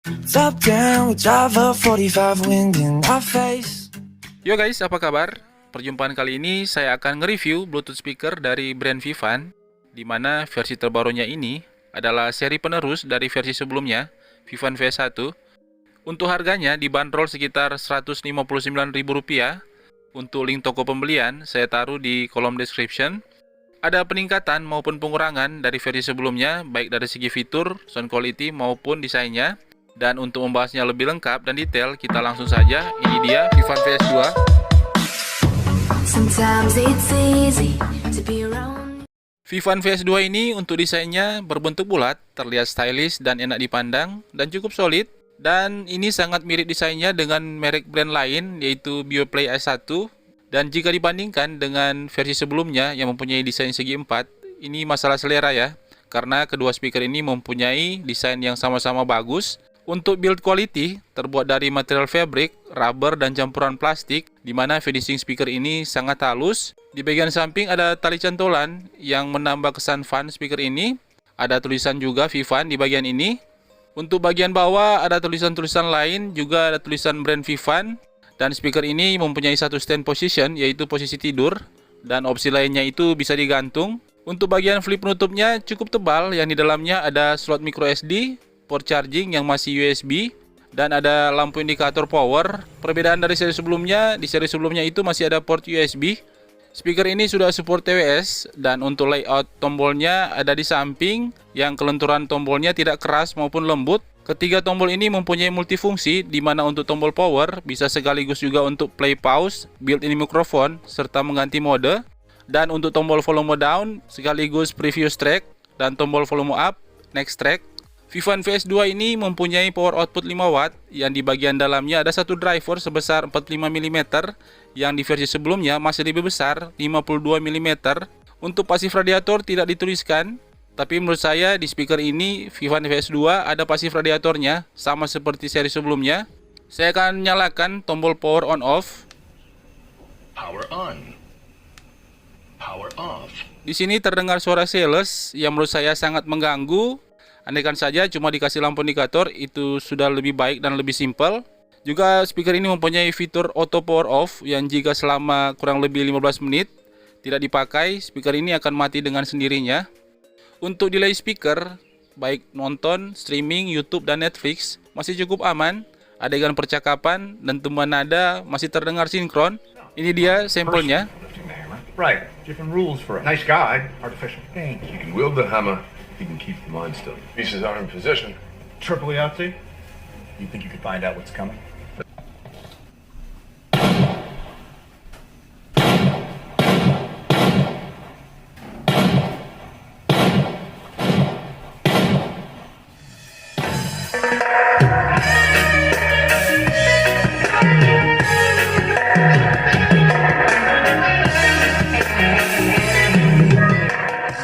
Top down, we drive a 45 wind in our face. Yo guys, apa kabar? Perjumpaan kali ini saya akan nge-review Bluetooth speaker dari brand Vivan, di mana versi terbarunya ini adalah seri penerus dari versi sebelumnya, Vivan V1. Untuk harganya dibanderol sekitar Rp159.000. Untuk link toko pembelian saya taruh di kolom description. Ada peningkatan maupun pengurangan dari versi sebelumnya, baik dari segi fitur, sound quality maupun desainnya. Dan untuk membahasnya lebih lengkap dan detail, kita langsung saja. Ini dia Vivan VS2. Vivan VS2 ini untuk desainnya berbentuk bulat, terlihat stylish dan enak dipandang, dan cukup solid. Dan ini sangat mirip desainnya dengan merek brand lain, yaitu Beoplay S1. Dan jika dibandingkan dengan versi sebelumnya yang mempunyai desain segi 4, ini masalah selera ya. Karena kedua speaker ini mempunyai desain yang sama-sama bagus. Untuk build quality, terbuat dari material fabric, rubber, dan campuran plastik, di mana finishing speaker ini sangat halus. Di bagian samping ada tali cantolan yang menambah kesan fun speaker ini. Ada tulisan juga Vivan di bagian ini. Untuk bagian bawah ada tulisan-tulisan lain, juga ada tulisan brand Vivan. Dan speaker ini mempunyai satu stand position, yaitu posisi tidur. Dan opsi lainnya itu bisa digantung. Untuk bagian flip penutupnya cukup tebal, yang di dalamnya ada slot micro SD, port charging yang masih USB, dan ada lampu indikator power. Perbedaan dari seri sebelumnya, di seri sebelumnya itu masih ada port USB. Speaker ini sudah support TWS, dan untuk layout tombolnya ada di samping, yang kelenturan tombolnya tidak keras maupun lembut. Ketiga tombol ini mempunyai multifungsi, di mana untuk tombol power bisa sekaligus juga untuk play pause, built-in mikrofon, serta mengganti mode. Dan untuk tombol volume down sekaligus previous track, dan tombol volume up, next track. Vivan VS2 ini mempunyai power output 5 watt, yang di bagian dalamnya ada satu driver sebesar 45 mm, yang di versi sebelumnya masih lebih besar 52 mm. Untuk pasif radiator tidak dituliskan, tapi menurut saya di speaker ini Vivan VS2 ada pasif radiatornya, sama seperti seri sebelumnya. Saya akan nyalakan tombol power on off. Power on. Power off. Di sini terdengar suara sales yang menurut saya sangat mengganggu. Andaikan saja cuma dikasih lampu indikator, itu sudah lebih baik dan lebih simpel. Juga speaker ini mempunyai fitur auto power off, yang jika selama kurang lebih 15 menit tidak dipakai, speaker ini akan mati dengan sendirinya. Untuk delay speaker, baik nonton, streaming, YouTube, dan Netflix, masih cukup aman. Adegan percakapan dan tumbuhan nada masih terdengar sinkron. Ini dia sampelnya. Right, different rules for a nice guy. Artificial. Thank you. You can wield the hammer, you can keep the mind still. Pieces are in position. Triple Yahtzee? You think you could find out what's coming?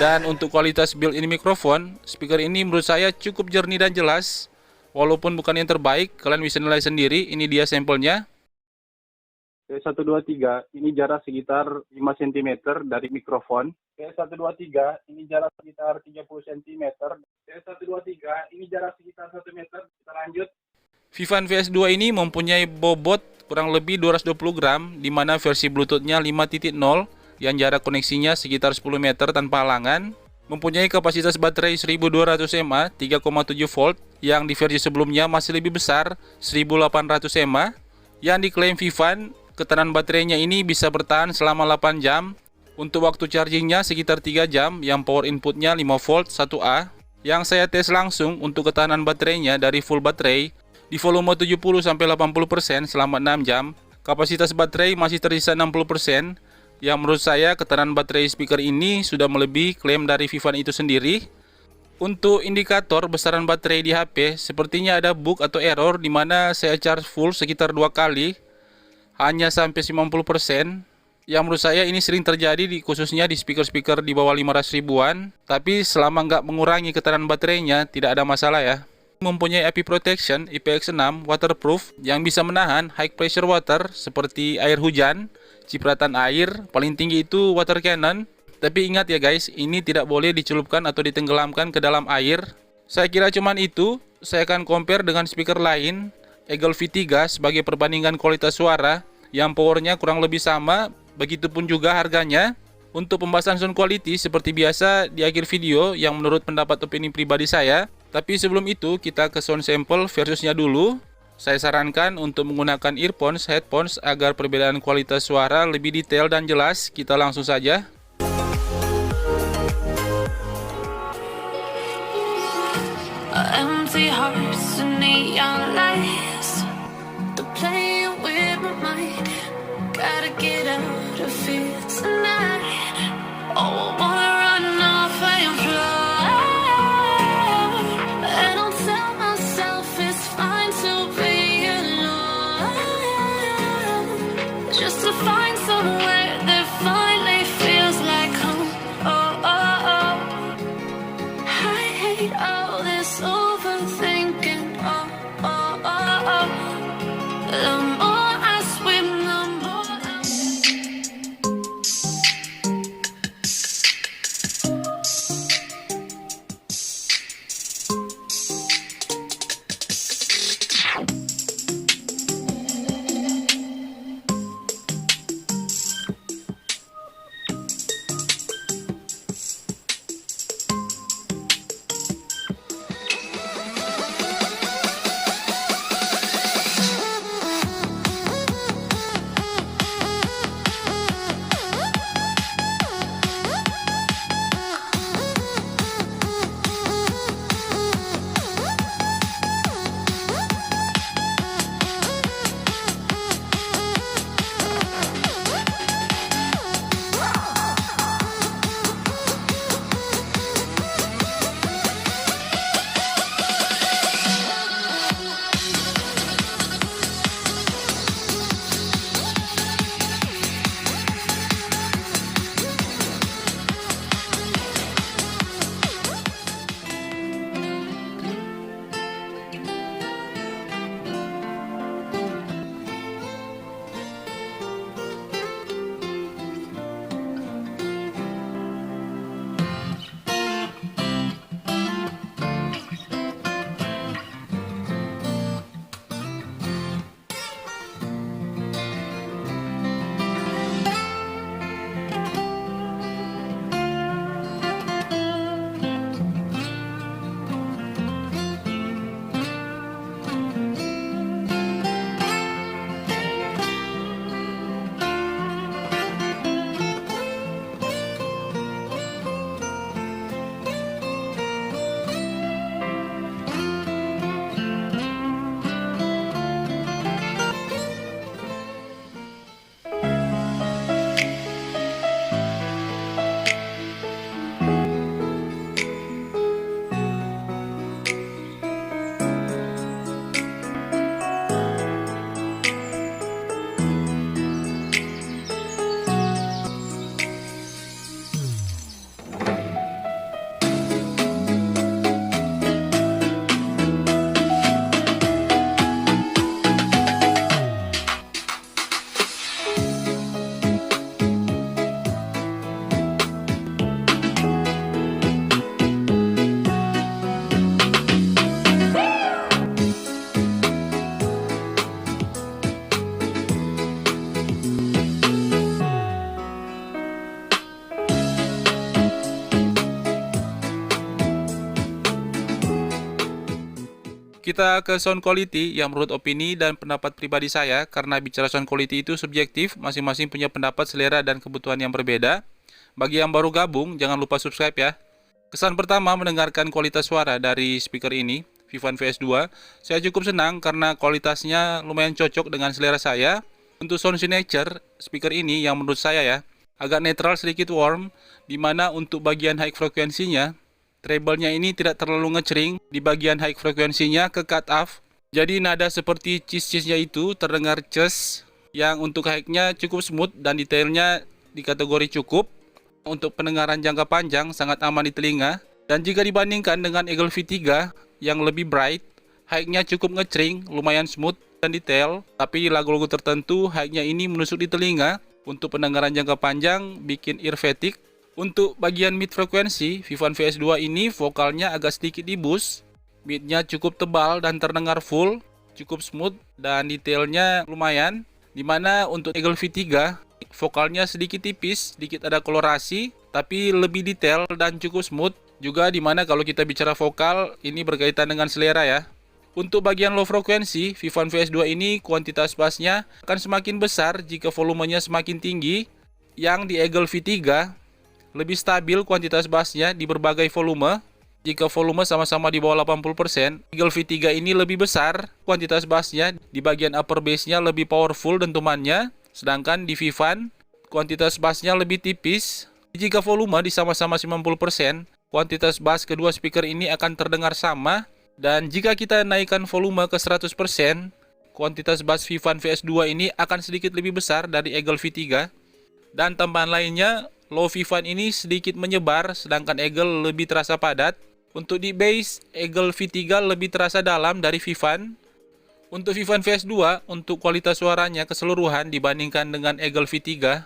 Dan untuk kualitas built-in mikrofon, speaker ini menurut saya cukup jernih dan jelas. Walaupun bukan yang terbaik, kalian bisa nilai sendiri. Ini dia sampelnya. P123 ini jarak sekitar 5 cm dari mikrofon. P123 ini jarak sekitar 30 cm. P123 ini jarak sekitar 1 meter. Kita lanjut. Vivan VS2 ini mempunyai bobot kurang lebih 220 gram, di mana versi Bluetooth-nya 5.0 yang jarak koneksinya sekitar 10 meter tanpa halangan. Mempunyai kapasitas baterai 1200 mAh 3,7 volt, yang di versi sebelumnya masih lebih besar 1800 mAh. Yang diklaim Vivan, ketahanan baterainya ini bisa bertahan selama 8 jam. Untuk waktu chargingnya sekitar 3 jam, yang power inputnya 5 volt 1A. Yang saya tes langsung untuk ketahanan baterainya dari full baterai di volume 70-80% selama 6 jam. Kapasitas baterai masih tersisa 60%. Yang menurut saya ketahanan baterai speaker ini sudah melebihi klaim dari Vivan itu sendiri. Untuk indikator besaran baterai di HP, sepertinya ada bug atau error, di mana saya charge full sekitar 2 kali, hanya sampai 50%. Yang menurut saya ini sering terjadi khususnya di speaker-speaker di bawah 500 ribuan. Tapi selama nggak mengurangi ketahanan baterainya, tidak ada masalah ya. Mempunyai IP protection IPX6 waterproof yang bisa menahan high pressure water seperti air hujan, cipratan air, paling tinggi itu water cannon. Tapi ingat ya guys, ini tidak boleh dicelupkan atau ditenggelamkan ke dalam air. Saya kira cuman itu. saya akan compare dengan speaker lain, Eagle V3 sebagai perbandingan kualitas suara yang powernya kurang lebih sama, begitupun juga harganya. Untuk pembahasan sound quality seperti biasa di akhir video yang menurut pendapat opini pribadi saya. Tapi sebelum itu kita ke sound sample versusnya dulu. Saya sarankan untuk menggunakan earphones, headphones agar perbedaan kualitas suara lebih detail dan jelas. Kita langsung saja. Empty hearts and neon lights, they're playing with my mind. Gotta get out of here tonight. Oh, I wanna run off and fly. And I'll tell myself it's fine to be alone, just to find somewhere that finally feels like home. Oh, oh, oh. I hate all this overthinking. Oh, oh, oh, oh. The more I swim, the more I... Kita ke sound quality yang menurut opini dan pendapat pribadi saya, karena bicara sound quality itu subjektif, masing-masing punya pendapat, selera, dan kebutuhan yang berbeda. Bagi yang baru gabung, jangan lupa subscribe ya. Kesan pertama mendengarkan kualitas suara dari speaker ini, Vivan VS2, saya cukup senang karena kualitasnya lumayan cocok dengan selera saya. Untuk sound signature speaker ini yang menurut saya ya, agak netral sedikit warm, dimana untuk bagian high frekuensinya, treble-nya ini tidak terlalu ngecering, di bagian high frekuensinya ke cut off. Jadi nada seperti cheese-cheese-nya itu terdengar ces, yang untuk high-nya cukup smooth dan detailnya di kategori cukup. Untuk pendengaran jangka panjang sangat aman di telinga. Dan jika dibandingkan dengan Eagle V3 yang lebih bright, high-nya cukup ngecering, lumayan smooth dan detail. Tapi di lagu-lagu tertentu high-nya ini menusuk di telinga. Untuk pendengaran jangka panjang bikin ear fatigue. Untuk bagian mid frekuensi, Vivan VS2 ini vokalnya agak sedikit di boost. Midnya cukup tebal dan terdengar full, cukup smooth dan detailnya lumayan. Dimana untuk Eagle V3 vokalnya sedikit tipis, sedikit ada kolorasi, tapi lebih detail dan cukup smooth. Juga dimana kalau kita bicara vokal, ini berkaitan dengan selera ya. Untuk bagian low frekuensi, Vivan VS2 ini kuantitas bassnya akan semakin besar jika volumenya semakin tinggi. Yang di Eagle V3 lebih stabil kuantitas bassnya di berbagai volume. Jika volume sama-sama di bawah 80%, Eagle V3 ini lebih besar kuantitas bassnya, di bagian upper bassnya lebih powerful dentumannya, sedangkan di Vivan kuantitas bassnya lebih tipis. Jika volume di sama-sama 90%, kuantitas bass kedua speaker ini akan terdengar sama, dan jika kita naikkan volume ke 100%, kuantitas bass Vivan VS2 ini akan sedikit lebih besar dari Eagle V3. Dan tambahan lainnya, low Vivan ini sedikit menyebar, sedangkan Eagle lebih terasa padat. Untuk di bass, Eagle V3 lebih terasa dalam dari Vivan. Untuk Vivan VS2, untuk kualitas suaranya keseluruhan dibandingkan dengan Eagle V3,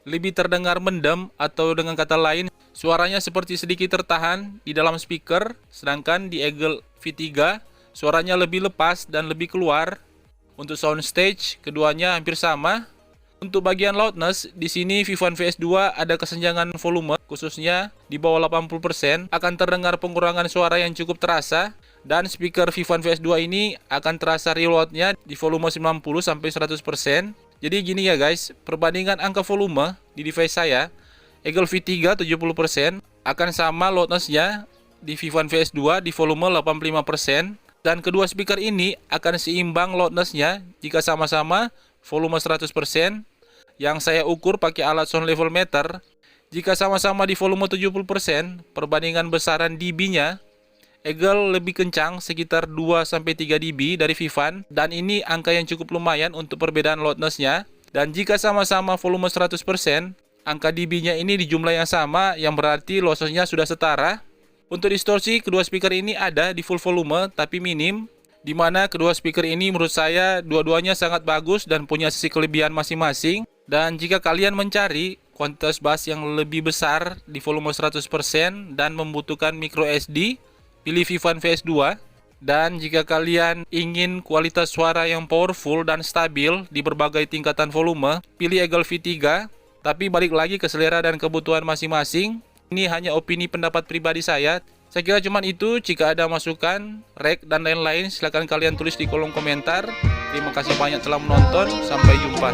lebih terdengar mendem atau dengan kata lain, suaranya seperti sedikit tertahan di dalam speaker, sedangkan di Eagle V3, suaranya lebih lepas dan lebih keluar. Untuk soundstage, keduanya hampir sama. Untuk bagian loudness, di sini Vivan VS2 ada kesenjangan volume, khususnya di bawah 80%, akan terdengar pengurangan suara yang cukup terasa, dan speaker Vivan VS2 ini akan terasa reloadnya di volume 90-100%. Jadi gini ya guys, perbandingan angka volume di device saya, Eagle V3 70%, akan sama loudnessnya di Vivan VS2 di volume 85%, dan kedua speaker ini akan seimbang loudnessnya jika sama-sama volume 100%, yang saya ukur pakai alat sound level meter. Jika sama-sama di volume 70%, perbandingan besaran dB-nya, Eagle lebih kencang sekitar 2-3 dB dari Vivan, dan ini angka yang cukup lumayan untuk perbedaan loudness-nya. Dan jika sama-sama volume 100%, angka dB-nya ini di jumlah yang sama, yang berarti losses-nya sudah setara. Untuk distorsi, kedua speaker ini ada di full volume tapi minim, di mana kedua speaker ini menurut saya dua-duanya sangat bagus dan punya sisi kelebihan masing-masing. Dan jika kalian mencari kuantitas bass yang lebih besar di volume 100% dan membutuhkan micro SD, pilih Vivan VS2. Dan jika kalian ingin kualitas suara yang powerful dan stabil di berbagai tingkatan volume, pilih Eagle V3. Tapi balik lagi ke selera dan kebutuhan masing-masing. Ini hanya opini pendapat pribadi saya. Saya kira cuman itu. Jika ada masukan, rek, dan lain-lain, silahkan kalian tulis di kolom komentar. Terima kasih banyak telah menonton. Sampai jumpa.